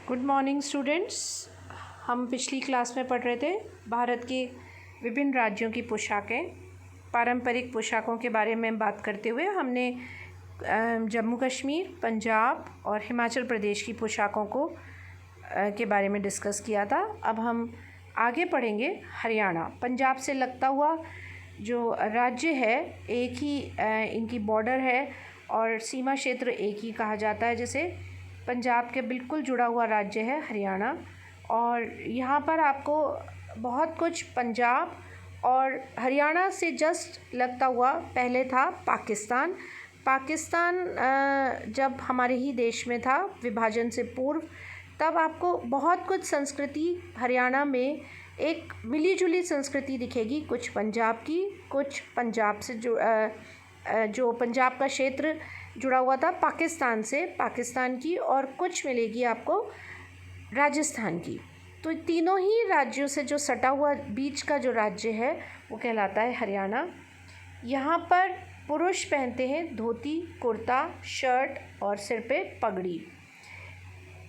Good morning students. हम पिछली class में पढ़ रहे थे भारत के विभिन्न राज्यों की पोशाकें, पारंपरिक पोशाकों के बारे में बात करते हुए हमने जम्मू कश्मीर, पंजाब और हिमाचल प्रदेश की पोशाकों के बारे में डिस्कस किया था। अब हम आगे पढ़ेंगे हरियाणा। पंजाब से लगता हुआ जो राज्य है, एक ही इनकी बॉर्डर है और सीमा क्षेत्र एक ही कहा जाता है, जैसे पंजाब के बिल्कुल जुड़ा हुआ राज्य है हरियाणा। और यहाँ पर आपको बहुत कुछ पंजाब और हरियाणा से जस्ट लगता हुआ पहले था पाकिस्तान। जब हमारे ही देश में था विभाजन से पूर्व, तब आपको बहुत कुछ संस्कृति हरियाणा में एक मिली जुली संस्कृति दिखेगी। कुछ पंजाब की, कुछ पंजाब से जो पंजाब का क्षेत्र जुड़ा हुआ था पाकिस्तान से, पाकिस्तान की, और कुछ मिलेगी आपको राजस्थान की। तो तीनों ही राज्यों से जो सटा हुआ बीच का जो राज्य है वो कहलाता है हरियाणा। यहाँ पर पुरुष पहनते हैं धोती, कुर्ता, शर्ट और सिर पे पगड़ी।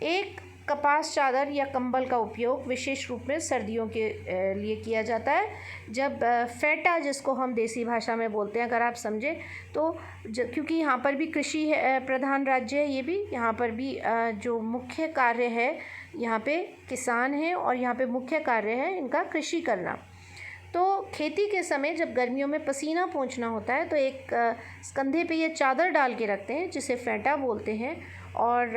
एक कपास चादर या कंबल का उपयोग विशेष रूप में सर्दियों के लिए किया जाता है। जब फेटा, जिसको हम देसी भाषा में बोलते हैं, अगर आप समझें तो, क्योंकि यहाँ पर भी कृषि प्रधान राज्य है, ये भी यहाँ पर भी जो मुख्य कार्य है, यहाँ पे किसान हैं और यहाँ पे मुख्य कार्य है इनका कृषि करना। तो खेती के समय जब गर्मियों में पसीना पोंछना होता है तो एक कंधे पे ये चादर डाल के रखते हैं जिसे फेंटा बोलते हैं, और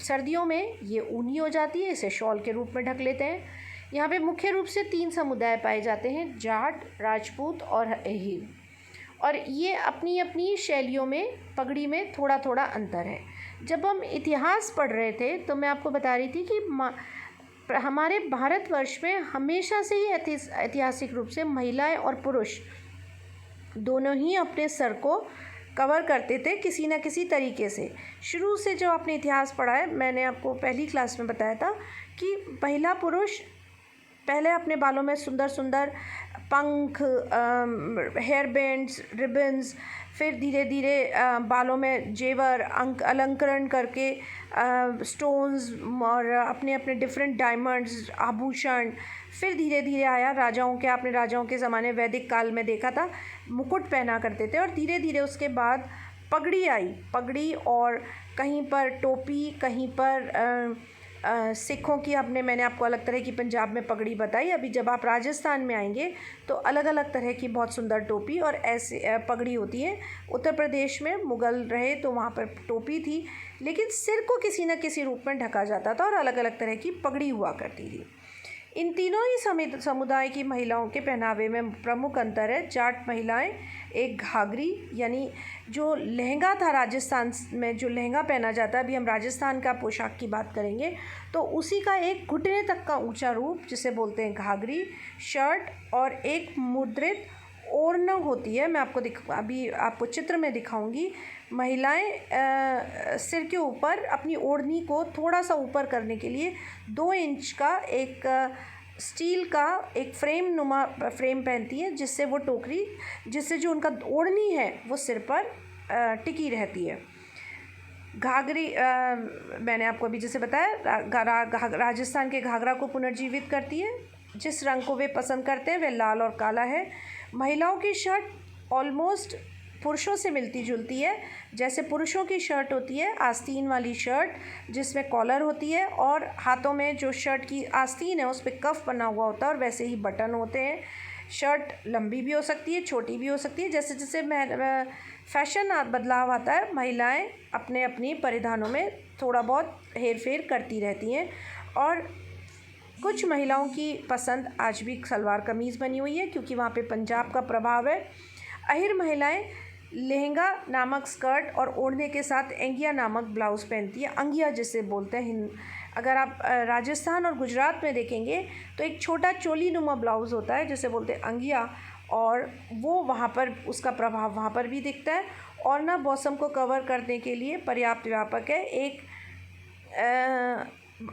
सर्दियों में ये ऊनी हो जाती है, इसे शॉल के रूप में ढक लेते हैं। यहाँ पे मुख्य रूप से 3 समुदाय पाए जाते हैं, जाट, राजपूत और अहीर, और ये अपनी अपनी शैलियों में पगड़ी में थोड़ा थोड़ा अंतर है। जब हम इतिहास पढ़ रहे थे तो मैं आपको बता रही थी कि हमारे भारतवर्ष में हमेशा से ही ऐतिहासिक रूप से महिलाएं और पुरुष दोनों ही अपने सर को कवर करते थे किसी न किसी तरीके से। शुरू से जो आपने इतिहास पढ़ा है, मैंने आपको पहली क्लास में बताया था कि महिला पुरुष पहले अपने बालों में सुंदर सुंदर पंख, हेयर बैंड्स, रिबन्स, फिर धीरे धीरे बालों में जेवर, अलंकरण करके स्टोन्स और अपने अपने डिफरेंट डायमंड्स, आभूषण, फिर धीरे धीरे आया राजाओं के, आपने राजाओं के ज़माने वैदिक काल में देखा था, मुकुट पहना करते थे, और धीरे धीरे उसके बाद पगड़ी आई, पगड़ी, और कहीं पर टोपी, कहीं पर सिखों की मैंने आपको अलग तरह की पंजाब में पगड़ी बताई। अभी जब आप राजस्थान में आएंगे तो अलग अलग तरह की बहुत सुंदर टोपी और ऐसे पगड़ी होती है। उत्तर प्रदेश में मुग़ल रहे तो वहाँ पर टोपी थी, लेकिन सिर को किसी न किसी रूप में ढका जाता था और अलग अलग तरह की पगड़ी हुआ करती थी। इन तीनों ही समुदाय की महिलाओं के पहनावे में प्रमुख अंतर है। जाट महिलाएं एक घाघरी, यानी जो लहंगा था राजस्थान में, जो लहंगा पहना जाता है, अभी हम राजस्थान का पोशाक की बात करेंगे, तो उसी का एक घुटने तक का ऊंचा रूप जिसे बोलते हैं घाघरी, शर्ट और एक मुद्रित ओढ़ना होती है। मैं आपको अभी आपको चित्र में दिखाऊंगी। महिलाएं सिर के ऊपर अपनी ओढ़नी को थोड़ा सा ऊपर करने के लिए 2 इंच का एक स्टील का एक फ्रेम पहनती है, जिससे वो टोकरी, जिससे जो उनका ओढ़नी है वो सिर पर टिकी रहती है। घाघरी मैंने आपको अभी जैसे बताया, राजस्थान के घाघरा को पुनर्जीवित करती है। जिस रंग को वे पसंद करते हैं वह लाल और काला है। महिलाओं की शर्ट ऑलमोस्ट पुरुषों से मिलती जुलती है। जैसे पुरुषों की शर्ट होती है आस्तीन वाली शर्ट जिसमें कॉलर होती है और हाथों में जो शर्ट की आस्तीन है उस पर कफ बना हुआ होता है और वैसे ही बटन होते हैं। शर्ट लंबी भी हो सकती है, छोटी भी हो सकती है। जैसे जैसे फैशन बदलाव आता है, महिलाएं अपने अपनी परिधानों में थोड़ा बहुत हेर फेर करती रहती हैं। और कुछ महिलाओं की पसंद आज भी सलवार कमीज़ बनी हुई है, क्योंकि वहाँ पे पंजाब का प्रभाव है। अहिर महिलाएं लहंगा नामक स्कर्ट और ओढ़ने के साथ एंगिया नामक ब्लाउज़ पहनती है। अंगिया जिसे बोलते हैं, अगर आप राजस्थान और गुजरात में देखेंगे तो एक छोटा चोली नुमा ब्लाउज़ होता है जिसे बोलते हैं अंगिया, और वो वहाँ पर उसका प्रभाव वहाँ पर भी दिखता है। और ना मौसम को कवर करने के लिए पर्याप्त व्यापक है। एक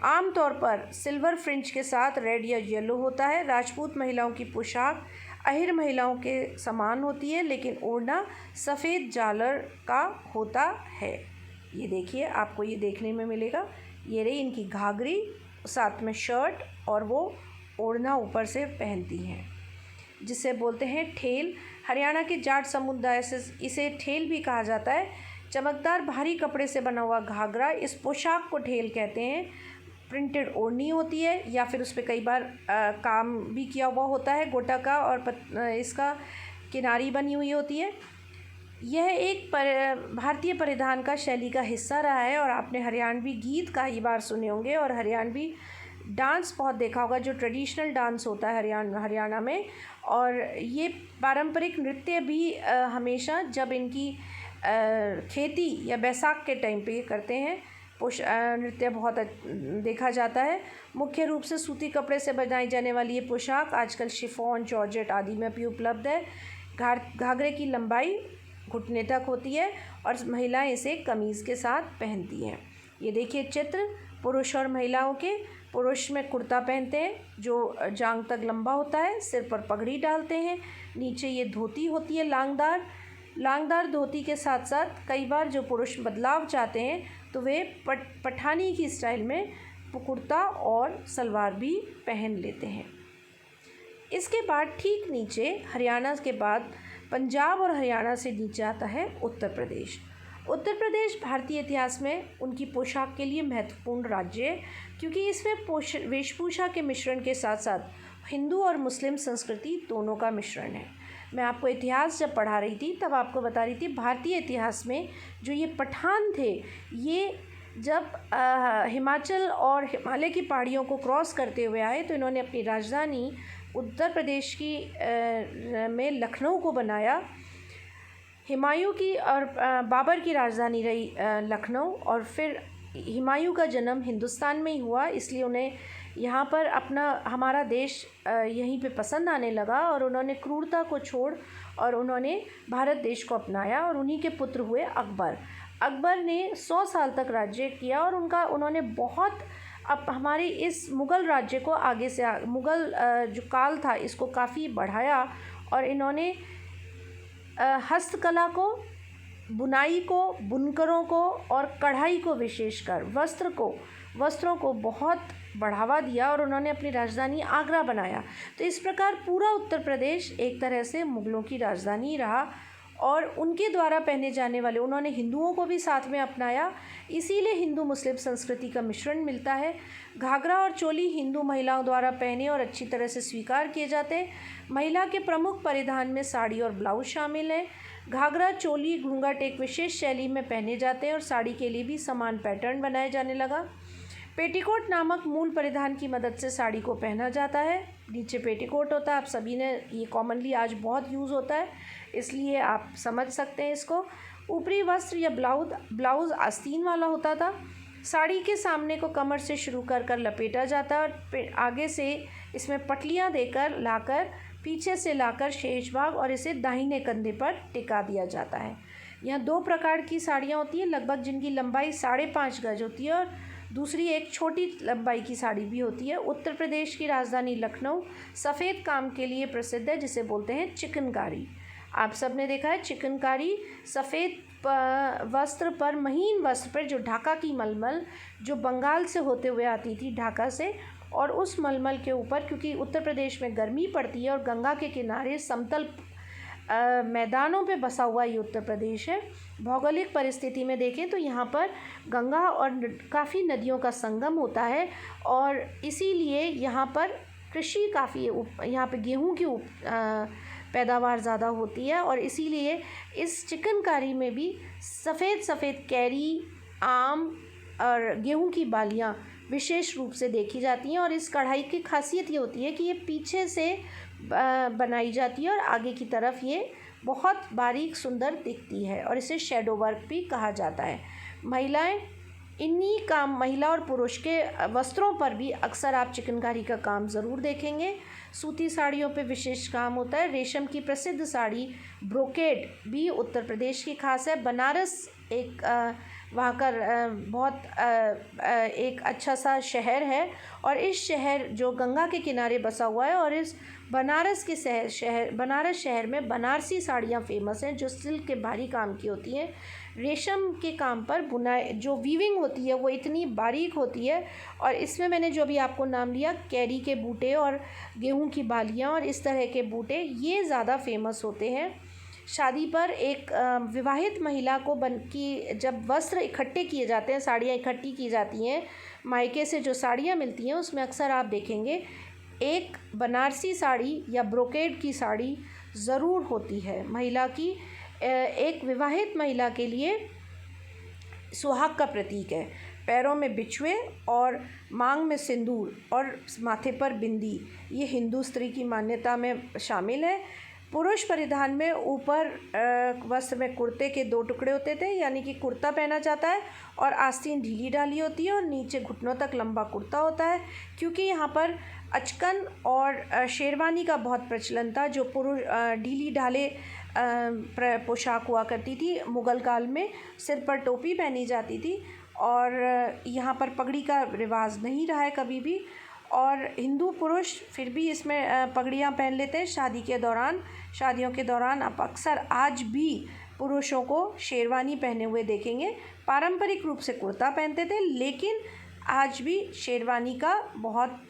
आम तौर पर सिल्वर फ्रिंज के साथ रेड या येलो होता है। राजपूत महिलाओं की पोशाक अहिर महिलाओं के समान होती है, लेकिन ओढ़ना सफ़ेद जालर का होता है। ये देखिए, आपको ये देखने में मिलेगा। ये रही इनकी घाघरी, साथ में शर्ट, और वो ओढ़ना ऊपर से पहनती हैं, जिसे बोलते हैं ठेल। हरियाणा के जाट समुदाय से इसे ठेल भी कहा जाता है। चमकदार भारी कपड़े से बना हुआ घाघरा, इस पोशाक को ठेल कहते हैं। प्रिंटेड ओढ़नी होती है, या फिर उस पर कई बार काम भी किया हुआ होता है गोटा का, और इसका किनारी बनी हुई होती है। यह एक भारतीय परिधान का शैली का हिस्सा रहा है, और आपने हरियाणवी गीत कई बार सुने होंगे और हरियाणवी डांस बहुत देखा होगा, जो ट्रेडिशनल डांस होता है हरियाणा में। और ये पारंपरिक नृत्य भी हमेशा जब इनकी खेती या बैसाख के टाइम पे करते हैं, नृत्य बहुत देखा जाता है। मुख्य रूप से सूती कपड़े से बनाई जाने वाली ये पोशाक आजकल शिफॉन, जॉर्जेट आदि में भी उपलब्ध है। घाघरे की लंबाई घुटने तक होती है, और महिलाएं इसे कमीज़ के साथ पहनती हैं। ये देखिए चित्र पुरुष और महिलाओं के। पुरुष में कुर्ता पहनते हैं जो जांग तक लंबा होता है, सिर पर पगड़ी डालते हैं, नीचे ये धोती होती है लांगदार धोती के साथ साथ कई बार जो पुरुष बदलाव चाहते हैं तो वे पठानी की स्टाइल में कुर्ता और सलवार भी पहन लेते हैं। इसके बाद ठीक नीचे, हरियाणा के बाद पंजाब और हरियाणा से नीचे आता है उत्तर प्रदेश। उत्तर प्रदेश भारतीय इतिहास में उनकी पोशाक के लिए महत्वपूर्ण राज्य है, क्योंकि इसमें वेशभूषा के मिश्रण के साथ साथ हिंदू और मुस्लिम संस्कृति दोनों का मिश्रण है। मैं आपको इतिहास जब पढ़ा रही थी तब आपको बता रही थी, भारतीय इतिहास में जो ये पठान थे, ये जब हिमाचल और हिमालय की पहाड़ियों को क्रॉस करते हुए आए तो इन्होंने अपनी राजधानी उत्तर प्रदेश की में लखनऊ को बनाया। हुमायूं की और बाबर की राजधानी रही लखनऊ, और फिर हुमायूं का जन्म हिंदुस्तान में ही हुआ, इसलिए उन्हें यहाँ पर हमारा देश यहीं पे पसंद आने लगा, और उन्होंने क्रूरता को छोड़ और उन्होंने भारत देश को अपनाया, और उन्हीं के पुत्र हुए अकबर ने 100 साल तक राज्य किया, और उन्होंने बहुत हमारे इस मुग़ल राज्य को आगे से मुग़ल जो काल था इसको काफ़ी बढ़ाया, और इन्होंने हस्तकला को, बुनाई को, बुनकरों को और कढ़ाई को, विशेषकर वस्त्रों को बहुत बढ़ावा दिया, और उन्होंने अपनी राजधानी आगरा बनाया। तो इस प्रकार पूरा उत्तर प्रदेश एक तरह से मुग़लों की राजधानी रहा, और उनके द्वारा पहने जाने वाले, उन्होंने हिंदुओं को भी साथ में अपनाया, इसीलिए हिंदू मुस्लिम संस्कृति का मिश्रण मिलता है। घाघरा और चोली हिंदू महिलाओं द्वारा पहने और अच्छी तरह से स्वीकार किए जाते हैं। महिला के प्रमुख परिधान में साड़ी और ब्लाउज शामिल हैं। घाघरा, चोली, घूंघट एक विशेष शैली में पहने जाते हैं, और साड़ी के लिए भी समान पैटर्न बनाया जाने लगा। पेटीकोट नामक मूल परिधान की मदद से साड़ी को पहना जाता है। नीचे पेटीकोट होता है, आप सभी ने ये कॉमनली आज बहुत यूज़ होता है, इसलिए आप समझ सकते हैं इसको। ऊपरी वस्त्र या ब्लाउज़ आस्तीन वाला होता था। साड़ी के सामने को कमर से शुरू कर लपेटा जाता है, और आगे से इसमें पटलियाँ देकर लाकर, पीछे से लाकर शेष भाग और इसे दाहिने कंधे पर टिका दिया जाता है। यहाँ 2 प्रकार की साड़ियाँ होती हैं, लगभग जिनकी लंबाई 5.5 गज होती है, और दूसरी एक छोटी लंबाई की साड़ी भी होती है। उत्तर प्रदेश की राजधानी लखनऊ सफ़ेद काम के लिए प्रसिद्ध है, जिसे बोलते हैं चिकनकारी। आप सब ने देखा है चिकनकारी, सफ़ेद वस्त्र पर, महीन वस्त्र पर जो ढाका की मलमल जो बंगाल से होते हुए आती थी, ढाका से, और उस मलमल के ऊपर, क्योंकि उत्तर प्रदेश में गर्मी पड़ती है और गंगा के किनारे समतल मैदानों पे बसा हुआ ये उत्तर प्रदेश है। भौगोलिक परिस्थिति में देखें तो यहाँ पर गंगा और काफ़ी नदियों का संगम होता है, और इसीलिए यहाँ पर कृषि काफ़ी, यहाँ पे गेहूँ की पैदावार ज़्यादा होती है, और इसीलिए इस चिकनकारी में भी सफ़ेद कैरी, आम और गेहूँ की बालियाँ विशेष रूप से देखी जाती हैं। और इस कढ़ाई की खासियत ये होती है कि ये पीछे से बनाई जाती है, और आगे की तरफ ये बहुत बारीक सुंदर दिखती है, और इसे शैडो वर्क भी कहा जाता है। महिला और पुरुष के वस्त्रों पर भी अक्सर आप चिकनकारी का काम ज़रूर देखेंगे। सूती साड़ियों पे विशेष काम होता है। रेशम की प्रसिद्ध साड़ी ब्रोकेड भी उत्तर प्रदेश की खास है। बनारस एक वहाँ का बहुत एक अच्छा सा शहर है और इस शहर जो गंगा के किनारे बसा हुआ है और इस बनारस के बनारस शहर में बनारसी साड़ियाँ फेमस हैं जो सिल्क के भारी काम की होती हैं। रेशम के काम पर बुनाई जो वीविंग होती है वो इतनी बारीक होती है और इसमें मैंने जो अभी आपको नाम लिया कैरी के बूटे और गेहूं की बालियां और इस तरह के बूटे ये ज़्यादा फेमस होते हैं। शादी पर एक विवाहित महिला को जब वस्त्र इकट्ठे किए जाते हैं, साड़ियाँ इकट्ठी की जाती हैं, मायके से जो साड़ियाँ मिलती हैं उसमें अक्सर आप देखेंगे एक बनारसी साड़ी या ब्रोकेड की साड़ी ज़रूर होती है। महिला की एक विवाहित महिला के लिए सुहाग का प्रतीक है। पैरों में बिछुए और मांग में सिंदूर और माथे पर बिंदी, ये हिंदू स्त्री की मान्यता में शामिल है। पुरुष परिधान में ऊपर वस्त्र में कुर्ते के 2 टुकड़े होते थे, यानी कि कुर्ता पहना जाता है और आस्तीन ढीली ढाली होती है और नीचे घुटनों तक लंबा कुर्ता होता है। क्योंकि यहाँ पर अचकन और शेरवानी का बहुत प्रचलन था, जो पुरुष ढीली ढाले पोशाक हुआ करती थी। मुग़ल काल में सिर पर टोपी पहनी जाती थी और यहाँ पर पगड़ी का रिवाज नहीं रहा है कभी भी। और हिंदू पुरुष फिर भी इसमें पगड़ियाँ पहन लेते हैं शादियों के दौरान आप अक्सर आज भी पुरुषों को शेरवानी पहने हुए देखेंगे। पारंपरिक रूप से कुर्ता पहनते थे, लेकिन आज भी शेरवानी का बहुत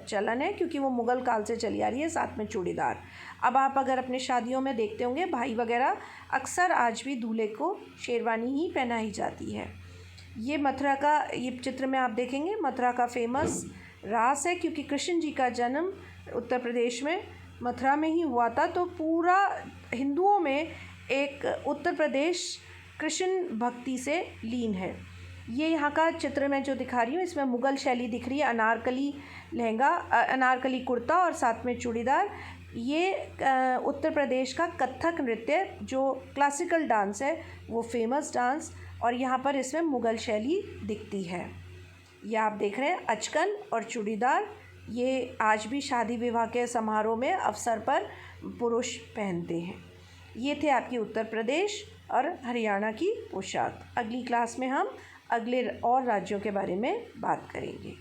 चलन है क्योंकि वो मुग़ल काल से चली आ रही है, साथ में चूड़ीदार। अब आप अगर अपने शादियों में देखते होंगे भाई वगैरह अक्सर आज भी दूल्हे को शेरवानी ही पहनाई जाती है। ये मथुरा का ये चित्र में आप देखेंगे मथुरा का फेमस रास है, क्योंकि कृष्ण जी का जन्म उत्तर प्रदेश में मथुरा में ही हुआ था। तो पूरा हिंदुओं में एक उत्तर प्रदेश कृष्ण भक्ति से लीन है। ये यहाँ का चित्र मैं जो दिखा रही हूँ इसमें मुग़ल शैली दिख रही है। अनारकली लहंगा, अनारकली कुर्ता और साथ में चूड़ीदार। ये उत्तर प्रदेश का कथक नृत्य जो क्लासिकल डांस है वो फेमस डांस, और यहाँ पर इसमें मुग़ल शैली दिखती है। ये आप देख रहे हैं अचकन और चूड़ीदार, ये आज भी शादी विवाह के समारोह में अवसर पर पुरुष पहनते हैं। ये थे आपके उत्तर प्रदेश और हरियाणा की पोशाक। अगली क्लास में हम अगले और राज्यों के बारे में बात करेंगे।